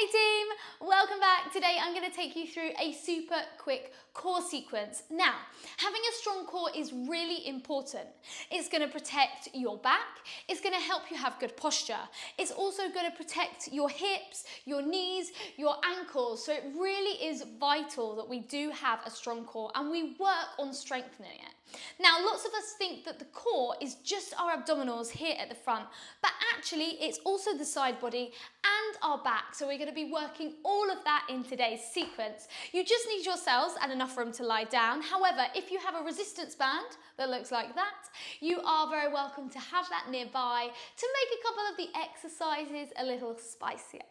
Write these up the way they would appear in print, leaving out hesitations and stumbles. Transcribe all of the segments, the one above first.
Hey team, welcome back. Today I'm going to take you through a super quick core sequence. Now, having a strong core is really important. It's going to protect your back, it's going to help you have good posture. It's also going to protect your hips, your knees, your ankles. So it really is vital that we do have a strong core and we work on strengthening it. Now, lots of us think that the core is just our abdominals here at the front, but actually it's also the side body and our back. So we're going to be working all of that in today's sequence. You just need yourselves and enough room to lie down. However, if you have a resistance band that looks like that, you are very welcome to have that nearby to make a couple of the exercises a little spicier.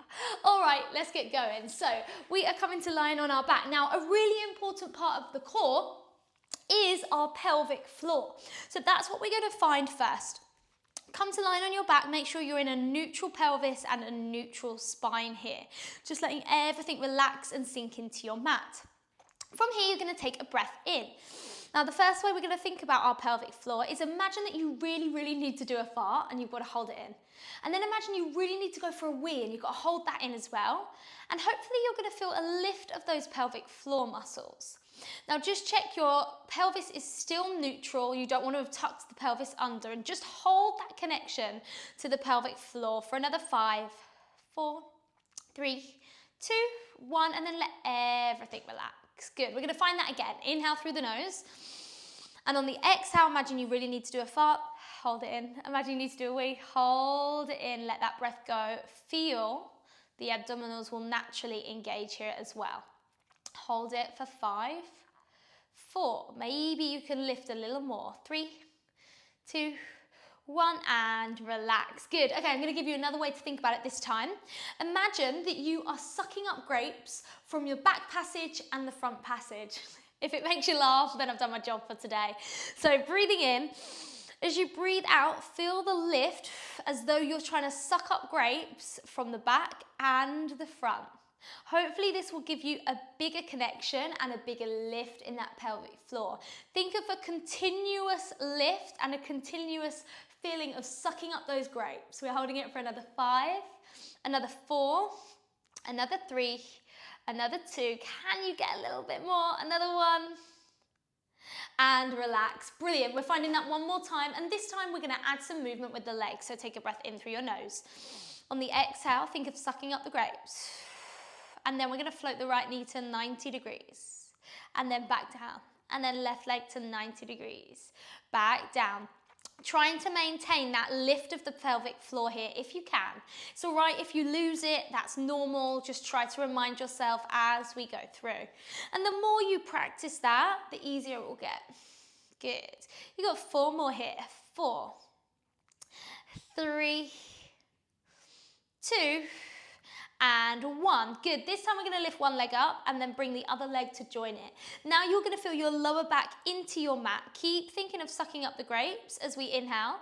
All right, let's get going. So we are coming to lying on our back. Now, a really important part of the core is our pelvic floor. So that's what we're going to find first. Come to lying on your back, make sure you're in a neutral pelvis and a neutral spine here. Just letting everything relax and sink into your mat. From here, you're going to take a breath in. Now, the first way we're going to think about our pelvic floor is imagine that you really need to do a fart and you've got to hold it in. And then imagine you really need to go for a wee and you've got to hold that in as well. And hopefully you're going to feel a lift of those pelvic floor muscles. Now just check your pelvis is still neutral. You don't want to have tucked the pelvis under, and just hold that connection to the pelvic floor for another 5, 4, 3, 2, 1, and then let everything relax. Good. We're going to find that again. Inhale through the nose. And on the exhale, imagine you really need to do a fart. Hold it in. Imagine you need to do a wee. Hold it in. Let that breath go. Feel the abdominals will naturally engage here as well. Hold it for 5, 4. Maybe you can lift a little more. 3, 2, 1, and relax. Good. Okay, I'm going to give you another way to think about it this time. Imagine that you are sucking up grapes from your back passage and the front passage. If it makes you laugh, then I've done my job for today. So breathing in. As you breathe out, feel the lift as though you're trying to suck up grapes from the back and the front. Hopefully this will give you a bigger connection and a bigger lift in that pelvic floor. Think of a continuous lift and a continuous feeling of sucking up those grapes. We're holding it for another 5, another 4, another 3, another 2. Can you get a little bit more? Another 1. And relax. Brilliant. We're finding that one more time, and this time we're going to add some movement with the legs. So take a breath in through your nose. On the exhale, think of sucking up the grapes. And then we're going to float the right knee to 90 degrees. And then back down. And then left leg to 90 degrees. Back down. Trying to maintain that lift of the pelvic floor here if you can. It's all right if you lose it. That's normal. Just try to remind yourself as we go through. And the more you practice that, the easier it will get. Good. You got 4 more here. 4, 3, 2, and 1. Good. This time we're going to lift one leg up and then bring the other leg to join it. Now you're going to feel your lower back into your mat. Keep thinking of sucking up the grapes as we inhale.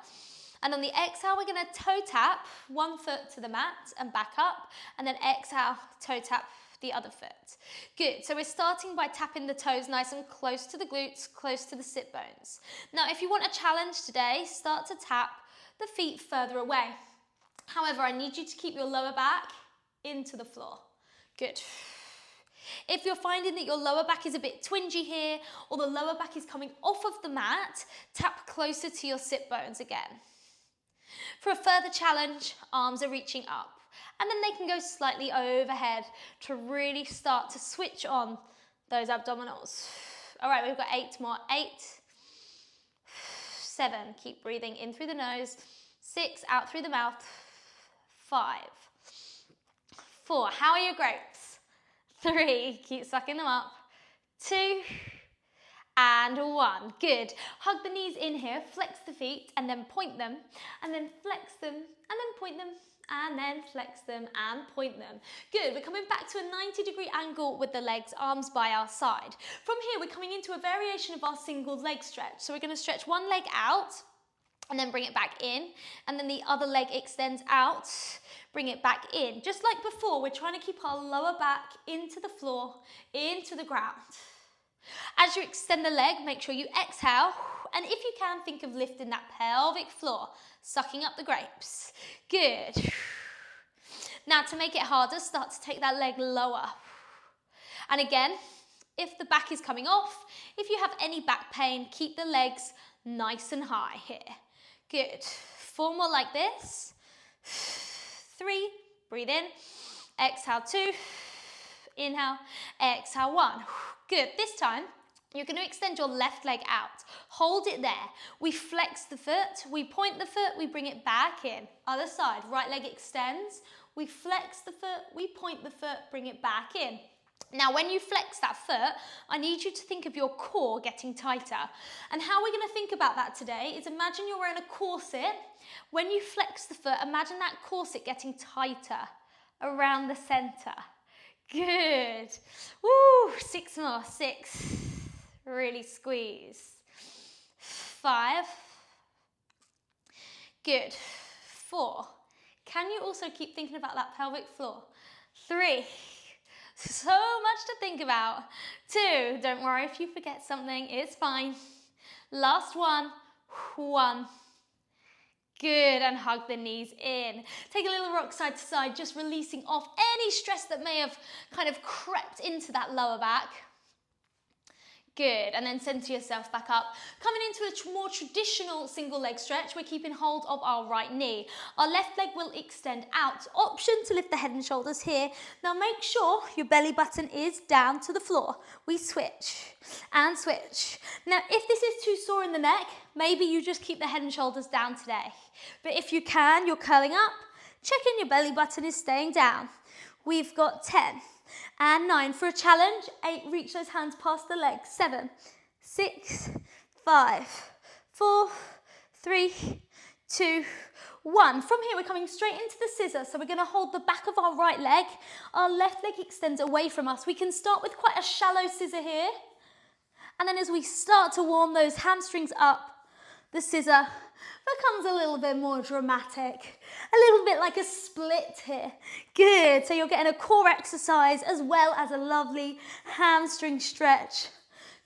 And on the exhale, we're going to toe tap one foot to the mat and back up. And then exhale, toe tap the other foot. Good. So we're starting by tapping the toes nice and close to the glutes, close to the sit bones. Now, if you want a challenge today, start to tap the feet further away. However, I need you to keep your lower back into the floor. Good. If you're finding that your lower back is a bit twingy here, or the lower back is coming off of the mat, tap closer to your sit bones again. For a further challenge, arms are reaching up, and then they can go slightly overhead to really start to switch on those abdominals. All right, we've got 8 more. 8, 7, keep breathing in through the nose. 6, out through the mouth. 5, 4, how are your grapes? 3, keep sucking them up. 2, and 1. Good. Hug the knees in here, flex the feet, and then point them, and then flex them, and then point them, and then flex them and point them. Good. We're coming back to a 90-degree angle with the legs, arms by our side. From here, we're coming into a variation of our single leg stretch. So we're going to stretch one leg out, and then bring it back in, and then the other leg extends out, bring it back in. Just like before, we're trying to keep our lower back into the floor, into the ground. As you extend the leg, make sure you exhale, and if you can, think of lifting that pelvic floor, sucking up the grapes. Good. Now to make it harder, start to take that leg lower. And again, if the back is coming off, if you have any back pain, keep the legs nice and high here. Good. 4 more like this. 3, breathe in. Exhale 2, inhale, exhale 1. Good. This time, you're going to extend your left leg out. Hold it there. We flex the foot, we point the foot, we bring it back in. Other side, right leg extends. We flex the foot, we point the foot, bring it back in. Now, when you flex that foot, I need you to think of your core getting tighter. And how we're going to think about that today is imagine you're wearing a corset. When you flex the foot, imagine that corset getting tighter around the center. Good. Woo, 6 more. 6. Really squeeze. 5. Good. 4. Can you also keep thinking about that pelvic floor? 3. So much to think about. 2. Don't worry if you forget something, it's fine. Last one. 1. Good, and hug the knees in. Take a little rock side to side, just releasing off any stress that may have kind of crept into that lower back. Good, and then center yourself back up. Coming into a more traditional single leg stretch, we're keeping hold of our right knee. Our left leg will extend out. Option to lift the head and shoulders here. Now make sure your belly button is down to the floor. We switch and switch. Now if this is too sore in the neck, maybe you just keep the head and shoulders down today. But if you can, you're curling up. Check in your belly button is staying down. We've got 10. And 9 for a challenge. 8, reach those hands past the legs. 7, 6, 5, 4, 3, 2, 1. From here, we're coming straight into the scissor. So we're going to hold the back of our right leg. Our left leg extends away from us. We can start with quite a shallow scissor here. And then as we start to warm those hamstrings up, the scissor becomes a little bit more dramatic, a little bit like a split here. Good, so you're getting a core exercise as well as a lovely hamstring stretch.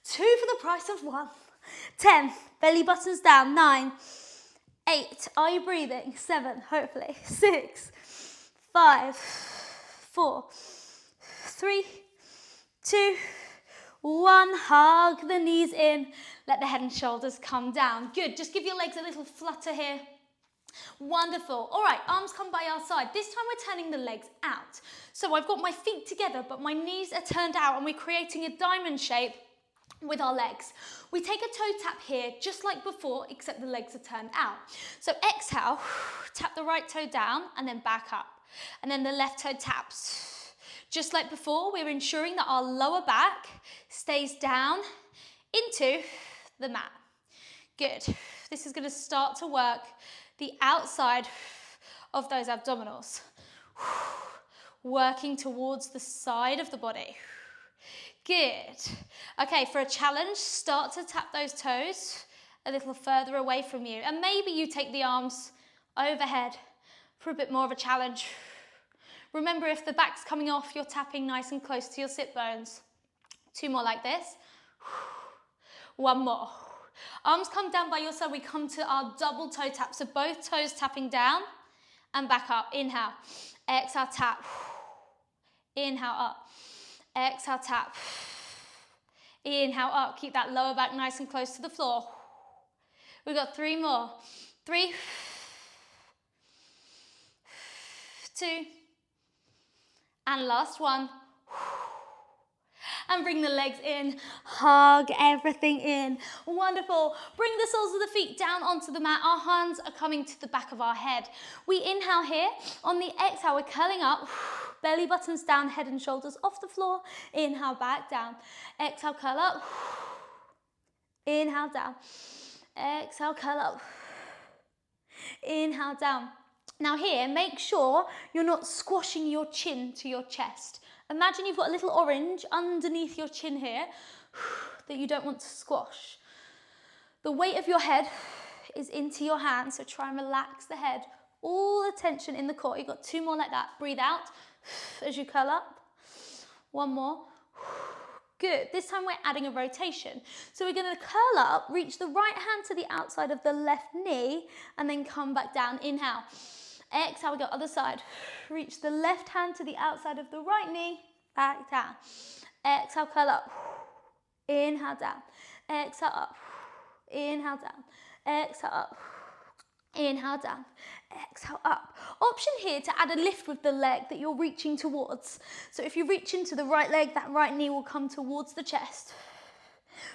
2 for the price of 1. 10, belly buttons down. 9, 8, are you breathing? 7, hopefully. 6, 5, 4, 3, 2, 1, hug the knees in, let the head and shoulders come down. Good, just give your legs a little flutter here. Wonderful. All right, arms come by our side. This time we're turning the legs out. So I've got my feet together, but my knees are turned out and we're creating a diamond shape with our legs. We take a toe tap here, just like before, except the legs are turned out. So exhale, tap the right toe down and then back up. And then the left toe taps. Just like before, we're ensuring that our lower back stays down into the mat. Good. This is going to start to work the outside of those abdominals. Working towards the side of the body. Good. Okay, for a challenge, start to tap those toes a little further away from you. And maybe you take the arms overhead for a bit more of a challenge. Remember, if the back's coming off, you're tapping nice and close to your sit bones. 2 more like this. 1 more. Arms come down by your side. We come to our double toe tap. So both toes tapping down and back up. Inhale. Exhale, tap. Inhale, up. Exhale, tap. Inhale, up. Keep that lower back nice and close to the floor. We've got 3 more. 3, 2, and last one. And bring the legs in, hug everything in. Wonderful. Bring the soles of the feet down onto the mat. Our hands are coming to the back of our head. We inhale here. On the exhale, we're curling up. Belly buttons down, head and shoulders off the floor. Inhale, back down. Exhale, curl up. Inhale, down. Exhale, curl up. Inhale, down. Now here, make sure you're not squashing your chin to your chest. Imagine you've got a little orange underneath your chin here that you don't want to squash. The weight of your head is into your hands, so try and relax the head. All the tension in the core. You've got 2 more like that. Breathe out as you curl up. 1 more. Good. This time we're adding a rotation. So we're going to curl up, reach the right hand to the outside of the left knee, and then come back down. Inhale. Exhale, we go other side. Reach the left hand to the outside of the right knee, back down. Exhale, curl up. Inhale, down. Exhale, up. Inhale, down. Exhale, up. Inhale, down. Exhale, up. Option here to add a lift with the leg that you're reaching towards. So if you reach into the right leg, that right knee will come towards the chest.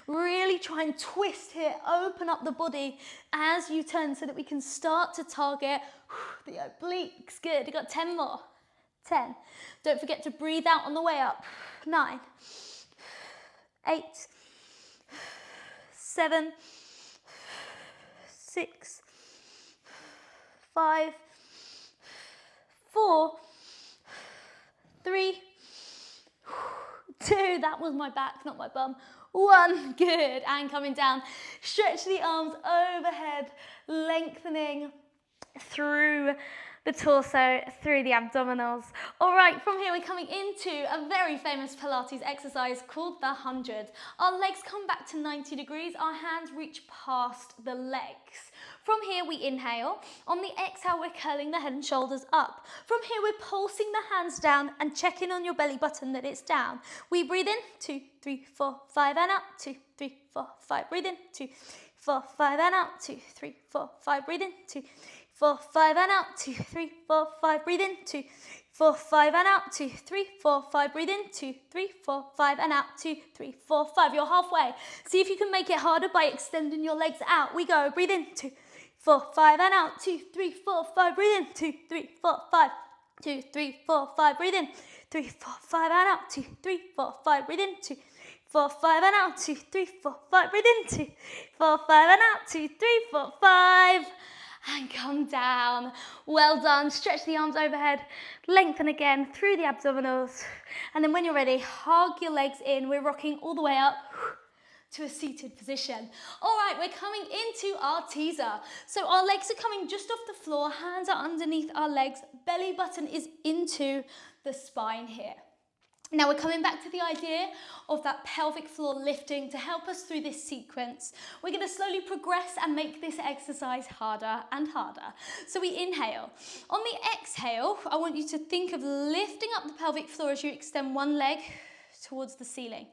Really try and twist here, open up the body as you turn so that we can start to target the obliques. Good, you've got 10 more. 10. Don't forget to breathe out on the way up. 9, 8, 7, 6, 5, 4, 3, 2. That was my back, not my bum. 1, good, and coming down. Stretch the arms overhead, lengthening through the torso, through the abdominals. All right, from here we're coming into a very famous Pilates exercise called the 100. Our legs come back to 90 degrees, our hands reach past the legs. From here we inhale. On the exhale, we're curling the head and shoulders up. From here, we're pulsing the hands down and checking on your belly button that it's down. We breathe in, 2, 3, 4, 5, and out, 2, 3, 4, 5. Breathe in, 2, 4, 5, and out, 2, 3, 4, 5. Breathe in, 2, 4, 5, and out, 2, 3, 4, 5. Breathe in, 2, 4, 5, and out, 2, 3, 4, 5. Breathe in, 2, 3, 4, 5, and out, 2, 3, 4, 5. You're halfway. See if you can make it harder by extending your legs out. We go. Breathe in, 2, 4, 5, and out, 2, 3, 4, 5. Breathe in, 2, 3, 4, 5. 2, 3, 4, 5. Breathe in, 3, 4, 5, and out, 2, 3, 4, 5. Breathe in, 2, 4, 5, and out, 2, 3, 4, 5. Breathe in, 2, 4, 5, and out, 2, 3, 4, 5. And come down. Well done. Stretch the arms overhead. Lengthen again through the abdominals. And then when you're ready, hug your legs in. We're rocking all the way up to a seated position. All right, we're coming into our teaser. So our legs are coming just off the floor. Hands are underneath our legs. Belly button is into the spine here. Now we're coming back to the idea of that pelvic floor lifting to help us through this sequence. We're going to slowly progress and make this exercise harder and harder. So we inhale. On the exhale, I want you to think of lifting up the pelvic floor as you extend one leg towards the ceiling.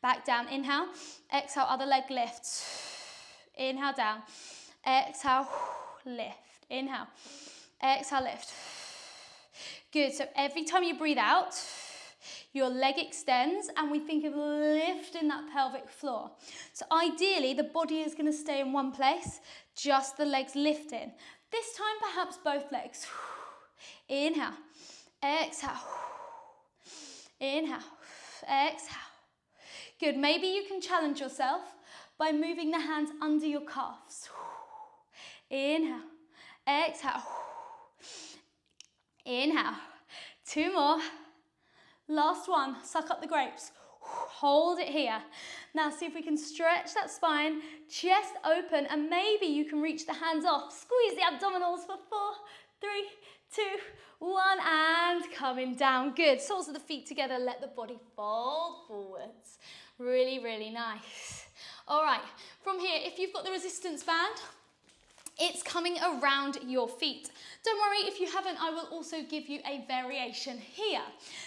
Back down, inhale. Exhale, other leg lifts. Inhale, down. Exhale, lift. Inhale. Exhale, lift. Good, so every time you breathe out, your leg extends and we think of lifting that pelvic floor. So ideally, the body is going to stay in one place, just the legs lifting. This time, perhaps both legs. Inhale, exhale, inhale, exhale. Good, maybe you can challenge yourself by moving the hands under your calves. Inhale, exhale, inhale. 2 more. Last one, suck up the grapes. Hold it here. Now see if we can stretch that spine, chest open, and maybe you can reach the hands off. Squeeze the abdominals for 4, 3, 2, 1, and coming down. Good, soles of the feet together, let the body fold forwards. Really, really nice. All right, from here, if you've got the resistance band, it's coming around your feet. Don't worry, if you haven't, I will also give you a variation here.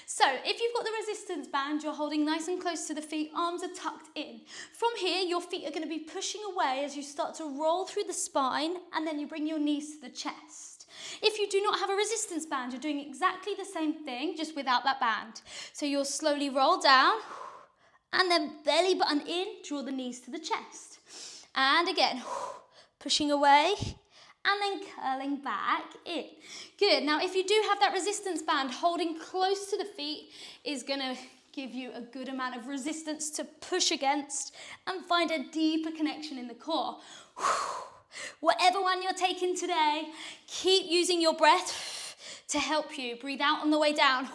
So if you've got the resistance band, you're holding nice and close to the feet, arms are tucked in. From here, your feet are going to be pushing away as you start to roll through the spine, and then you bring your knees to the chest. If you do not have a resistance band, you're doing exactly the same thing, just without that band. So you'll slowly roll down, and then belly button in, draw the knees to the chest. And again, pushing away, and then curling back in. Good, now if you do have that resistance band, holding close to the feet is gonna give you a good amount of resistance to push against and find a deeper connection in the core. Whatever one you're taking today, keep using your breath to help you. Breathe out on the way down.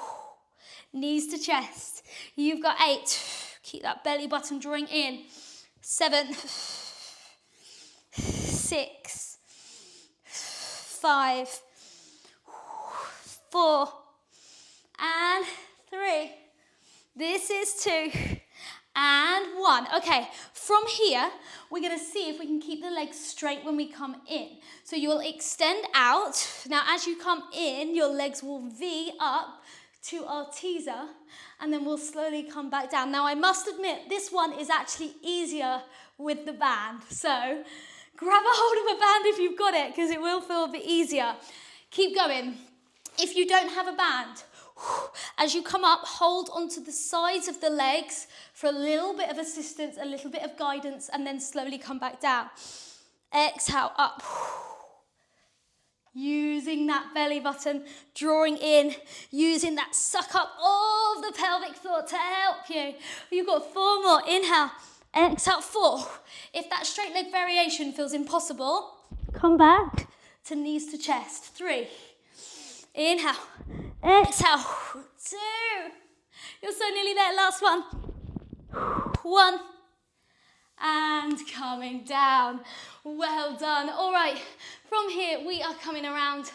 Knees to chest. You've got 8. Keep that belly button drawing in. 7, 6, 5, 4, and 3. This is 2, And 1. Okay, from here, we're going to see if we can keep the legs straight when we come in. So you'll extend out. Now, as you come in, your legs will V up to our teaser, and then we'll slowly come back down. Now, I must admit, this one is actually easier with the band. So grab a hold of a band if you've got it, because it will feel a bit easier. Keep going. If you don't have a band, as you come up, hold onto the sides of the legs for a little bit of assistance, a little bit of guidance, and then slowly come back down. Exhale, up. Using that belly button, drawing in, using that suck up of the pelvic floor to help you. You've got 4 more. Inhale, exhale, 4. If that straight leg variation feels impossible, come back to knees to chest. 3. Inhale, exhale, 2. You're so nearly there, last one. 1. And coming down. Well done. All right, from here we are coming around.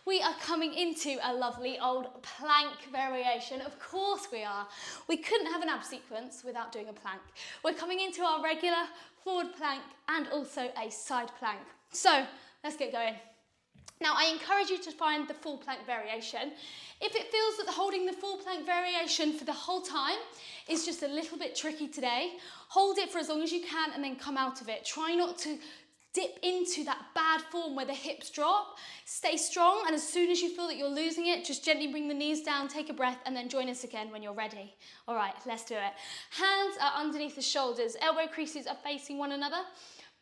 We are coming into a lovely old plank variation. Of course we are. We couldn't have an ab sequence without doing a plank. We're coming into our regular forward plank and also a side plank. So let's get going. Now, I encourage you to find the full plank variation. If it feels that holding the full plank variation for the whole time is just a little bit tricky today, hold it for as long as you can and then come out of it. Try not to dip into that bad form where the hips drop. Stay strong, and as soon as you feel that you're losing it, just gently bring the knees down, take a breath, and then join us again when you're ready. All right, let's do it. Hands are underneath the shoulders. Elbow creases are facing one another.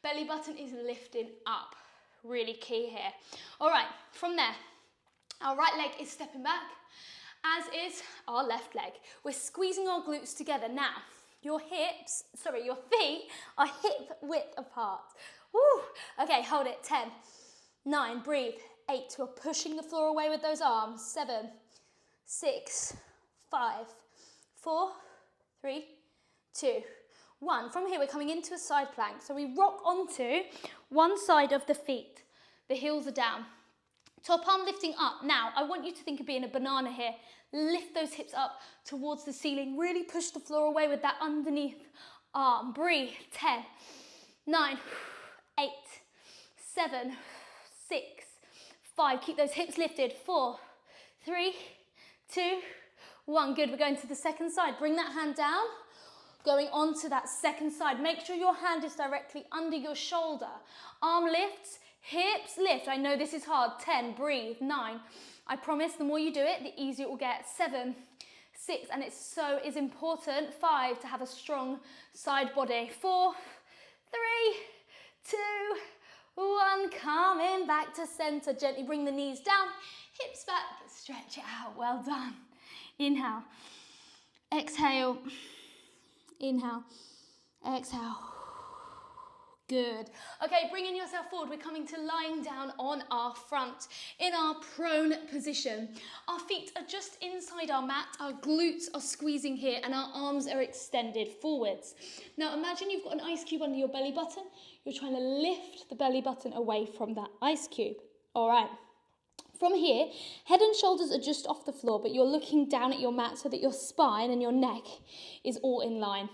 Belly button is lifting up. Really key here. All right, from there, our right leg is stepping back, as is our left leg. We're squeezing our glutes together. Now, your feet are hip width apart. Woo. Okay, hold it. 10, 9, breathe. 8, we're pushing the floor away with those arms. 7, 6, 5, 4, 3, 2, 1. From here, we're coming into a side plank. So we rock onto one side of the feet. The heels are down. Top arm lifting up. Now, I want you to think of being a banana here. Lift those hips up towards the ceiling. Really push the floor away with that underneath arm. Breathe. 10, 9, 8, 7, 6, 5. Keep those hips lifted. 4, 3, 2, 1. Good. We're going to the second side. Bring that hand down. Going on to that second side. Make sure your hand is directly under your shoulder. Arm lifts, hips lift. I know this is hard. 10, breathe. 9. I promise the more you do it, the easier it will get. 7, 6, and it so is important. 5, to have a strong side body. 4, 3, 2, 1. Coming back to center. Gently bring the knees down, hips back, stretch it out. Well done. Inhale, exhale. Inhale, exhale. Good. Okay, bringing yourself forward. We're coming to lying down on our front in our prone position. Our feet are just inside our mat. Our glutes are squeezing here and our arms are extended forwards. Now imagine you've got an ice cube under your belly button. You're trying to lift the belly button away from that ice cube. All right. From here, head and shoulders are just off the floor, but you're looking down at your mat so that your spine and your neck is all in line.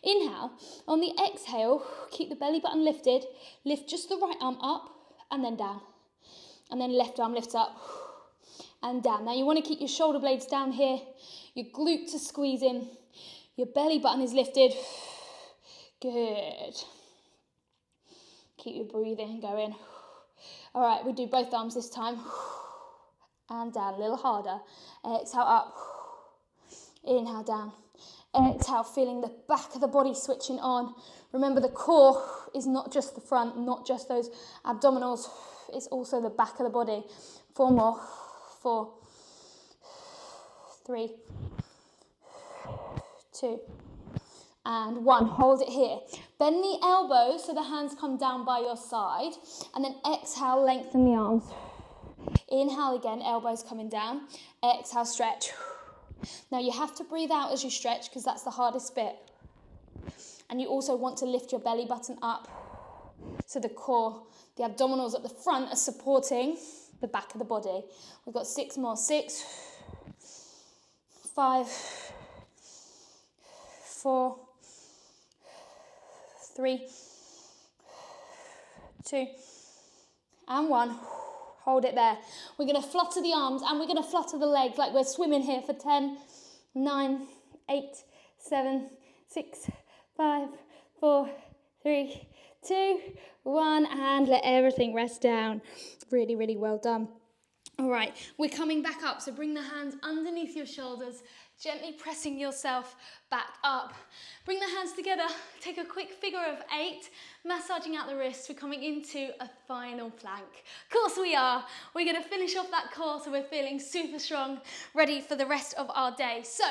Inhale. On the exhale, keep the belly button lifted. Lift just the right arm up and then down. And then left arm lifts up and down. Now you want to keep your shoulder blades down here. Your glutes are squeezing. Your belly button is lifted. Good. Keep your breathing going. All right, we do both arms this time. And down, a little harder. Exhale up. Inhale down. Exhale, feeling the back of the body switching on. Remember, the core is not just the front, not just those abdominals. It's also the back of the body. 4 more. 4, 3, 2, and 1. Hold it here. Bend the elbows so the hands come down by your side. And then exhale, lengthen the arms. Inhale again, elbows coming down. Exhale, stretch. Now you have to breathe out as you stretch because that's the hardest bit. And you also want to lift your belly button up so the core, the abdominals at the front are supporting the back of the body. We've got 6 more. 6, 5, 4, 3, 2, and 1. Hold it there. We're going to flutter the arms and we're going to flutter the legs like we're swimming here for 10, 9, 8, 7, 6, 5, 4, 3, 2, 1, and let everything rest down. Really, really well done. All right, we're coming back up, so bring the hands underneath your shoulders, gently pressing yourself back up. Bring the hands together, take a quick figure of 8, massaging out the wrists. We're coming into a final plank. Of course we are. We're going to finish off that core so we're feeling super strong, ready for the rest of our day. So,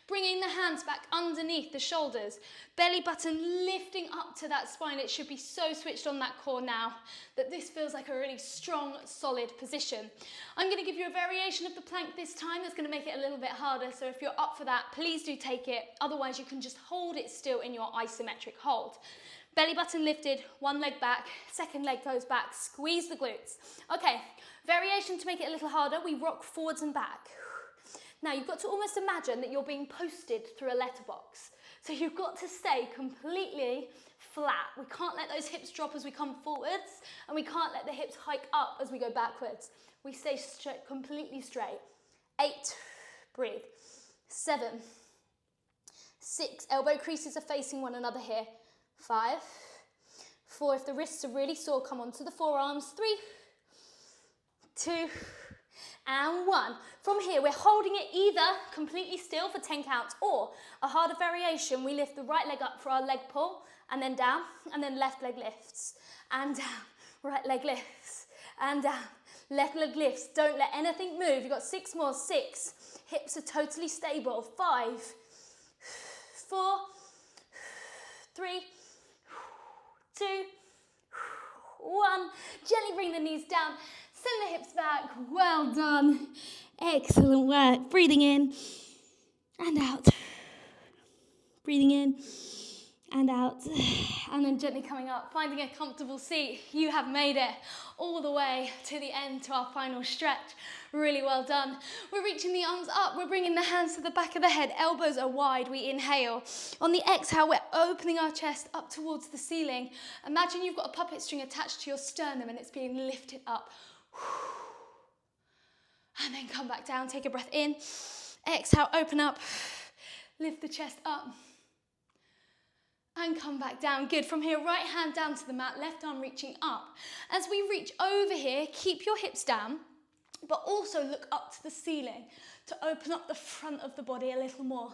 bringing the hands back underneath the shoulders, belly button lifting up to that spine. It should be so switched on that core now that this feels like a really strong, solid position. I'm going to give you a variation of the plank this time that's going to make it a little bit harder, so if you're up for that, please do take it. Otherwise, you can just hold it still in your isometric hold. Belly button lifted, one leg back, second leg goes back, squeeze the glutes. Okay, variation to make it a little harder, we rock forwards and back. Now, you've got to almost imagine that you're being posted through a letterbox. So you've got to stay completely flat. We can't let those hips drop as we come forwards, and we can't let the hips hike up as we go backwards. We stay straight, completely straight. 8, breathe. 7, 6, elbow creases are facing one another here. 5, 4, if the wrists are really sore, come onto the forearms. 3, 2, and 1. From here, we're holding it either completely still for 10 counts or a harder variation. We lift the right leg up for our leg pull and then down, and then left leg lifts and down, right leg lifts and down, left leg lifts. Don't let anything move. You've got 6 more. 6, hips are totally stable. 5, 4, 3, 2, 1. Gently bring the knees down. Send the hips back. Well done. Excellent work. Breathing in and out. Breathing in and out. And then gently coming up, finding a comfortable seat. You have made it all the way to the end, to our final stretch. Really well done. We're reaching the arms up. We're bringing the hands to the back of the head. Elbows are wide. We inhale. On the exhale, we're opening our chest up towards the ceiling. Imagine you've got a puppet string attached to your sternum and it's being lifted up. And then come back down, take a breath in, exhale, open up, lift the chest up, and come back down. Good. From here, right hand down to the mat, left arm reaching up. As we reach over here, keep your hips down, but also look up to the ceiling to open up the front of the body a little more.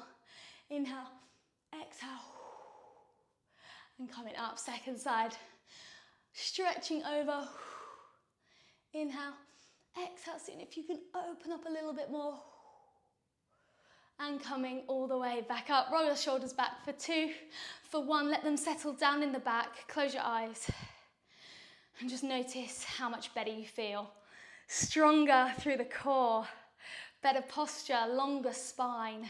Inhale, exhale, and coming up, second side. Stretching over. Inhale, exhale, seeing if you can open up a little bit more. And coming all the way back up. Roll your shoulders back for 2, for 1. Let them settle down in the back. Close your eyes. And just notice how much better you feel. Stronger through the core. Better posture, longer spine.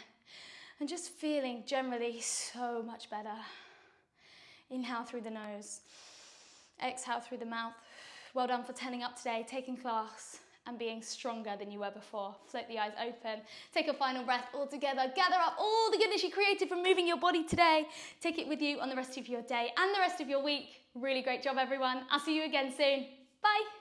And just feeling generally so much better. Inhale through the nose. Exhale through the mouth. Well done for turning up today, taking class, and being stronger than you were before. Float the eyes open. Take a final breath all together. Gather up all the goodness you created from moving your body today. Take it with you on the rest of your day and the rest of your week. Really great job, everyone. I'll see you again soon. Bye.